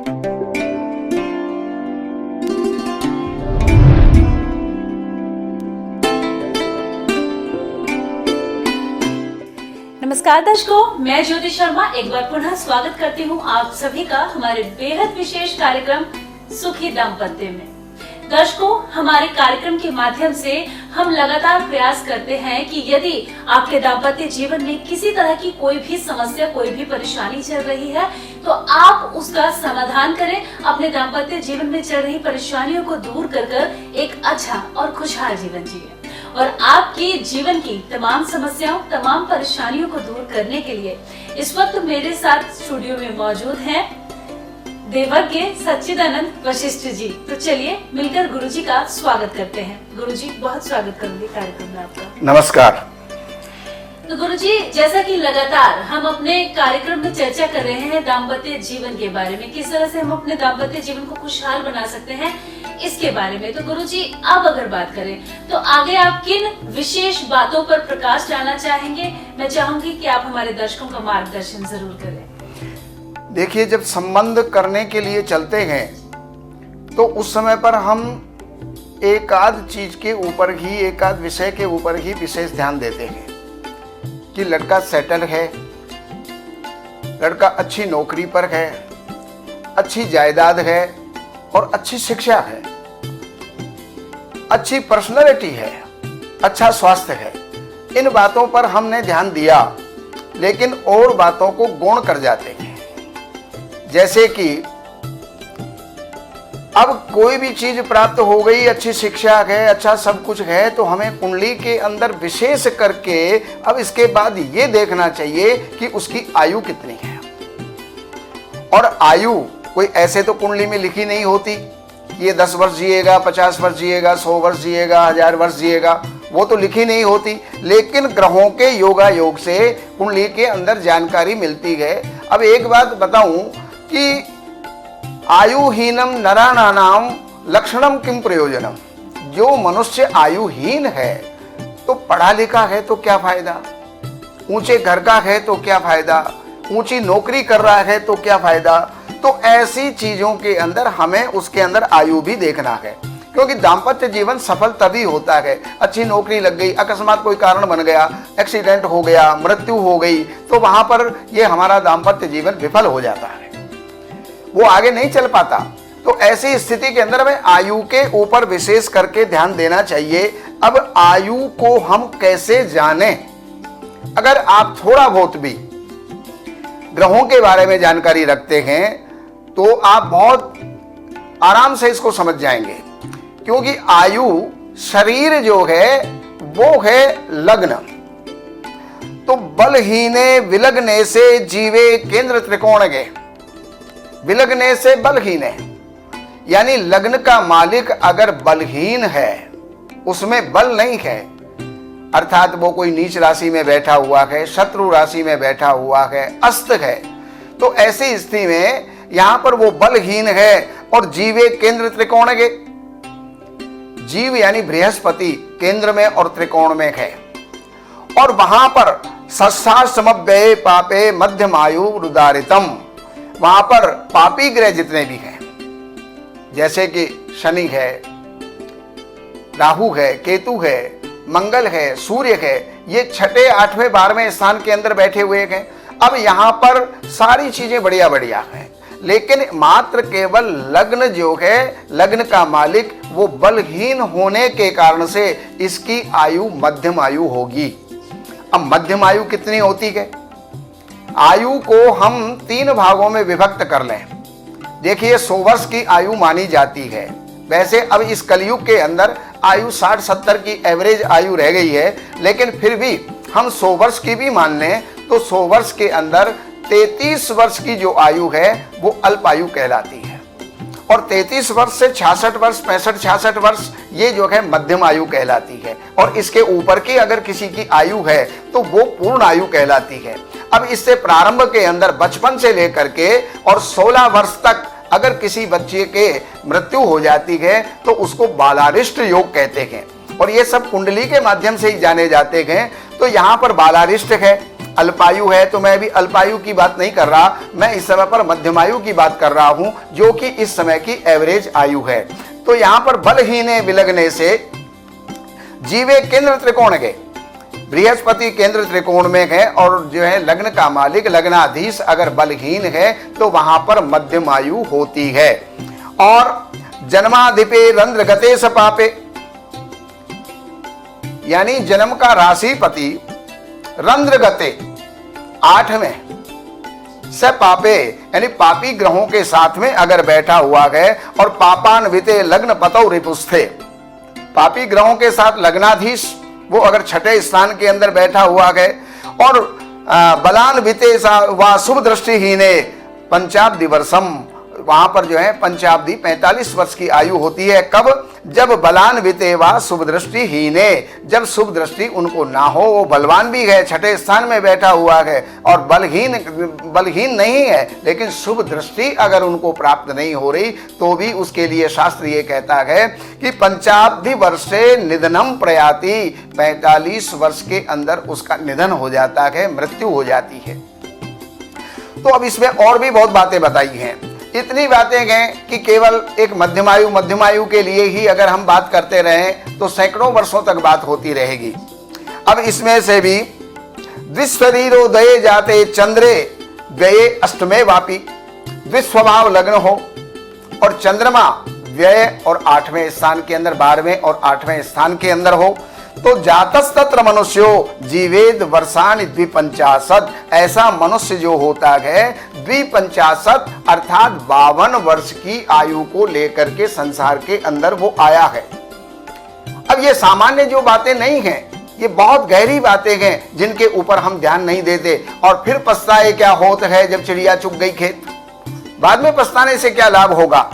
नमस्कार दर्शकों, मैं ज्योति शर्मा एक बार पुनः स्वागत करती हूँ आप सभी का हमारे बेहद विशेष कार्यक्रम सुखी दाम्पत्य में। दर्शकों, हमारे कार्यक्रम के माध्यम से हम लगातार प्रयास करते हैं कि यदि आपके दाम्पत्य जीवन में किसी तरह की कोई भी समस्या, कोई भी परेशानी चल रही है, तो आप उसका समाधान करें, अपने दाम्पत्य जीवन में चल रही परेशानियों को दूर कर एक अच्छा और खुशहाल जीवन जिए। और आपकी जीवन की तमाम समस्याओं, तमाम परेशानियों को दूर करने के लिए इस वक्त मेरे साथ स्टूडियो में मौजूद हैं देवज्ञ सच्चिदानंद वशिष्ठ जी। तो चलिए मिलकर गुरुजी का स्वागत करते हैं। गुरुजी, बहुत स्वागत करूंगी कार्यक्रम में आपका। नमस्कार। तो गुरुजी, जैसा कि लगातार हम अपने कार्यक्रम में चर्चा कर रहे हैं दाम्पत्य जीवन के बारे में, किस तरह से हम अपने दाम्पत्य जीवन को खुशहाल बना सकते हैं, इसके बारे में। तो गुरुजी, अब अगर बात करें तो आगे आप किन विशेष बातों पर प्रकाश डालना चाहेंगे? मैं चाहूंगी कि आप हमारे दर्शकों का मार्गदर्शन जरूर करें। देखिए, जब संबंध करने के लिए चलते हैं तो उस समय पर हम एक आध चीज के ऊपर ही, एक आध विषय के ऊपर ही विशेष ध्यान देते हैं कि लड़का सेटल है, लड़का अच्छी नौकरी पर है, अच्छी जायदाद है और अच्छी शिक्षा है, अच्छी पर्सनैलिटी है, अच्छा स्वास्थ्य है। इन बातों पर हमने ध्यान दिया, लेकिन और बातों को गौण कर जाते हैं। जैसे कि अब कोई भी चीज प्राप्त हो गई, अच्छी शिक्षा है, अच्छा सब कुछ है, तो हमें कुंडली के अंदर विशेष करके अब इसके बाद ये देखना चाहिए कि उसकी आयु कितनी है। और आयु कोई ऐसे तो कुंडली में लिखी नहीं होती, ये 10 वर्ष जिएगा, 50 वर्ष जिएगा, 100 वर्ष जिएगा, 1000 वर्ष जिएगा, वो तो लिखी नहीं होती। लेकिन ग्रहों के योगा योग से कुंडली के अंदर जानकारी मिलती है। अब एक बात बताऊं कि आयुहीनम नराणानाम लक्षणम किम प्रयोजनम। जो मनुष्य आयुहीन है तो पढ़ा लिखा है तो क्या फायदा, ऊंचे घर का है तो क्या फायदा, ऊंची नौकरी कर रहा है तो क्या फायदा। तो ऐसी चीजों के अंदर हमें उसके अंदर आयु भी देखना है, क्योंकि दाम्पत्य जीवन सफल तभी होता है। अच्छी नौकरी लग गई, अकस्मात कोई कारण बन गया, एक्सीडेंट हो गया, मृत्यु हो गई, तो वहां पर ये हमारा दाम्पत्य जीवन विफल हो जाता है, वो आगे नहीं चल पाता। तो ऐसी स्थिति के अंदर में आयु के ऊपर विशेष करके ध्यान देना चाहिए। अब आयु को हम कैसे जाने? अगर आप थोड़ा बहुत भी ग्रहों के बारे में जानकारी रखते हैं तो आप बहुत आराम से इसको समझ जाएंगे, क्योंकि आयु शरीर जो है वो है लग्न। तो बलहीने विलग्ने से जीवे केंद्र त्रिकोण गे। विलग्ने से बलहीन है, यानी लग्न का मालिक अगर बलहीन है, उसमें बल नहीं है, अर्थात वो कोई नीच राशि में बैठा हुआ है, शत्रु राशि में बैठा हुआ है, अस्त है, तो ऐसी स्थिति में यहां पर वो बलहीन है। और जीवे केंद्र त्रिकोण गे। जीव यानी बृहस्पति केंद्र में और त्रिकोण में है, और वहां पर सस्सा समव्यय पापे मध्यमायु रुदारितम। वहां पर पापी ग्रह जितने भी हैं, जैसे कि शनि है, राहु है, केतु है, मंगल है, सूर्य है, ये 6, 8वें, 12वें स्थान के अंदर बैठे हुए हैं। अब यहां पर सारी चीजें बढ़िया बढ़िया हैं, लेकिन मात्र केवल लग्न जो है, लग्न का मालिक वो बलहीन होने के कारण से इसकी आयु मध्यम आयु होगी। अब मध्यम आयु कितनी होती है? आयु को हम 3 भागों में विभक्त कर लें। देखिए, 100 वर्ष की आयु मानी जाती है। वैसे अब इस कलयुग के अंदर आयु 60-70 की एवरेज आयु रह गई है, लेकिन फिर भी हम 100 वर्ष की भी मान लें तो 100 वर्ष के अंदर 33 वर्ष की जो आयु है वो अल्प आयु कहलाती है, और 33 वर्ष से 66 वर्ष, 65-66 वर्ष ये जो है मध्यम आयु कहलाती है, और इसके ऊपर की अगर किसी की आयु है तो वो पूर्ण आयु कहलाती है। अब इससे प्रारंभ के अंदर बचपन से लेकर के और 16 वर्ष तक अगर किसी बच्चे के मृत्यु हो जाती है तो उसको बालारिष्ट योग कहते हैं, और ये सब कुंडली के माध्यम से ही जाने जाते हैं। तो यहाँ पर बालारिष्ट है, अल्पायु है, तो मैं भी अल्पायु की बात नहीं कर रहा, मैं इस समय पर मध्यमायु की बात कर रहा हूं, जो कि इस समय की एवरेज आयु है। तो यहां पर बलहीने विलग्ने से जीवे केंद्र त्रिकोण गए, बृहस्पति केंद्र त्रिकोण में है और जो है लग्न का मालिक लग्नाधीश अगर बलहीन है तो वहां पर मध्यम आयु होती है। और जन्माधिपे रंध्र गते स पापे, यानी जन्म का राशिपति रंध्र गते 8वें स पापे, यानी पापी ग्रहों के साथ में अगर बैठा हुआ है और पापान्विते लग्न पतौ रिपुस्थे, पापी ग्रहों के साथ लग्नाधीश वो अगर छठे स्थान के अंदर बैठा हुआ है और बलान्विते व शुभ दृष्टिहीने पंचाब्दी वर्षम, वहां पर जो है पंचाब्दी 45 वर्ष की आयु होती है। कब? जब बलान्विते व शुभ दृष्टिहीने, जब शुभ दृष्टि उनको ना हो, वो बलवान भी है, छठे स्थान में बैठा हुआ है और बलहीन नहीं है, लेकिन शुभ दृष्टि अगर उनको प्राप्त नहीं हो रही तो भी उसके लिए शास्त्र ये कहता है कि पंचाब्दी वर्षे निधनम प्रयाति, 45 वर्ष के अंदर उसका निधन हो जाता है, मृत्यु हो जाती है। तो अब इसमें और भी बहुत बातें बताई हैं। इतनी बातें हैं कि केवल एक मध्यमायु के लिए ही अगर हम बात करते रहें तो सैकड़ों वर्षों तक बात होती रहेगी। अब इसमें से भी द्विस्वरीरोदये जाते चंद्रे व्यये अष्टमे वापी, द्विस्वभाव लग्न हो और चंद्रमा व्यय और 8वें स्थान के अंदर, 12वें और 8वें स्थान के अंदर हो, तो जातस्तत्र मनुष्यो जीवेद वर्षाणि 250, ऐसा मनुष्य जो होता है 250 अर्थात 52 वर्ष की आयु को लेकर के संसार के अंदर वो आया है। अब ये सामान्य जो बातें नहीं हैं, ये बहुत गहरी बातें हैं जिनके ऊपर हम ध्यान नहीं देते और फिर पछताए क्या होता है जब चिड़िया चुग गई खेत। बाद में पछताने से क्या लाभ होगा।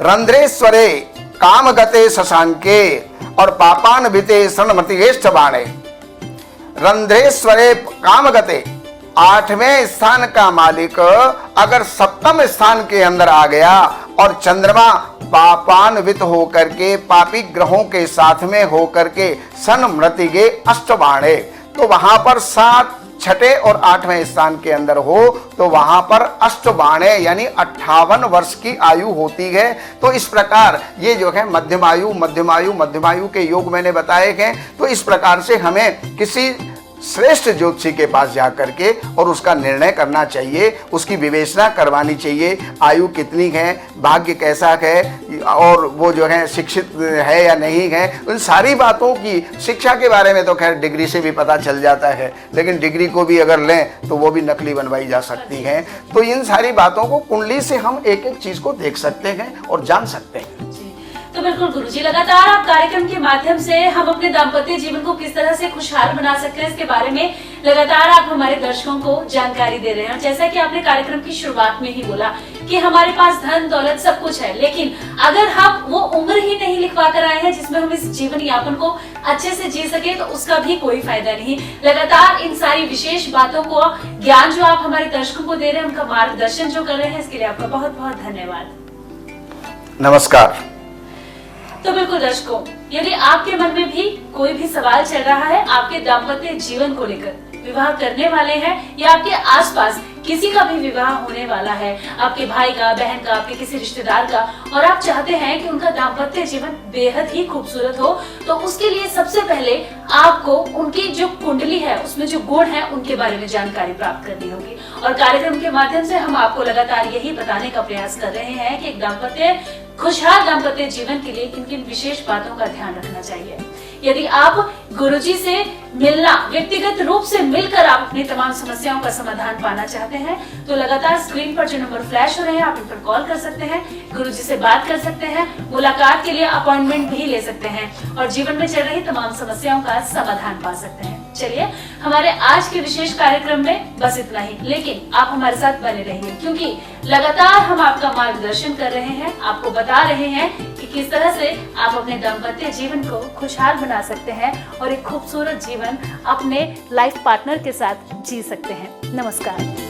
रंध्रेश्वरे कामगते शशांके और पापान्विते शरणमतिगेष्ठ बाणे, रंध्रेश्वरे कामगते 8वें स्थान का मालिक अगर 7वें स्थान के अंदर आ गया और चंद्रमा पापान्वित होकर के पापी ग्रहों के साथ में होकर के शरणमतिगे अष्टबाणे, तो वहां पर 7, 6ठे और 8वें स्थान के अंदर हो तो वहां पर अष्टबाणे यानी 58 वर्ष की आयु होती है। तो इस प्रकार ये जो है मध्यमायु के योग मैंने बताए हैं। तो इस प्रकार से हमें किसी श्रेष्ठ ज्योतिषी के पास जाकर के और उसका निर्णय करना चाहिए, उसकी विवेचना करवानी चाहिए, आयु कितनी है, भाग्य कैसा है और वो जो है शिक्षित है या नहीं है। उन सारी बातों की, शिक्षा के बारे में तो खैर डिग्री से भी पता चल जाता है, लेकिन डिग्री को भी अगर लें तो वो भी नकली बनवाई जा सकती है। तो इन सारी बातों को कुंडली से हम एक एक चीज को देख सकते हैं और जान सकते हैं। तो बिल्कुल गुरुजी, लगातार आप कार्यक्रम के माध्यम से हम अपने दाम्पत्य जीवन को किस तरह से खुशहाल बना सकते हैं इसके बारे में लगातार आप हमारे दर्शकों को जानकारी दे रहे हैं। और जैसा कि आपने कार्यक्रम की शुरुआत में ही बोला कि हमारे पास धन दौलत सब कुछ है, लेकिन अगर हम वो उम्र ही नहीं लिखवा कर आए हैं जिसमें हम इस जीवन यापन को अच्छे से जी सके तो उसका भी कोई फायदा नहीं। लगातार इन सारी विशेष बातों को, ज्ञान जो आप हमारे दर्शकों को दे रहे हैं, उनका मार्गदर्शन जो कर रहे हैं, इसके लिए आपका बहुत बहुत धन्यवाद। नमस्कार। तो बिल्कुल दर्शकों, यदि आपके मन में भी कोई भी सवाल चल रहा है आपके दाम्पत्य जीवन को लेकर, विवाह करने वाले हैं या आपके आसपास किसी का भी विवाह होने वाला है, आपके भाई का, बहन का, आपके किसी रिश्तेदार का, और आप चाहते हैं कि उनका दाम्पत्य जीवन बेहद ही खूबसूरत हो, तो उसके लिए सबसे पहले आपको उनकी जो कुंडली है उसमें जो गुण है उनके बारे में जानकारी प्राप्त करनी होगी। और कार्यक्रम के माध्यम से हम आपको लगातार यही बताने का प्रयास कर रहे हैं कि एक खुशहाल दाम्पत्य जीवन के लिए किन किन विशेष बातों का ध्यान रखना चाहिए। यदि आप गुरुजी से मिलना, व्यक्तिगत रूप से मिलकर आप अपनी तमाम समस्याओं का समाधान पाना चाहते हैं तो लगातार स्क्रीन पर जो नंबर फ्लैश हो रहे हैं आप इन पर कॉल कर सकते हैं, गुरुजी से बात कर सकते हैं, मुलाकात के लिए अपॉइंटमेंट भी ले सकते हैं और जीवन में चल रही तमाम समस्याओं का समाधान पा सकते हैं। चलिए, हमारे आज के विशेष कार्यक्रम में बस इतना ही, लेकिन आप हमारे साथ बने रहिए क्योंकि लगातार हम आपका मार्गदर्शन कर रहे हैं, आपको बता रहे हैं कि किस तरह से आप अपने दाम्पत्य जीवन को खुशहाल बना सकते हैं और एक खूबसूरत जीवन अपने लाइफ पार्टनर के साथ जी सकते हैं। नमस्कार।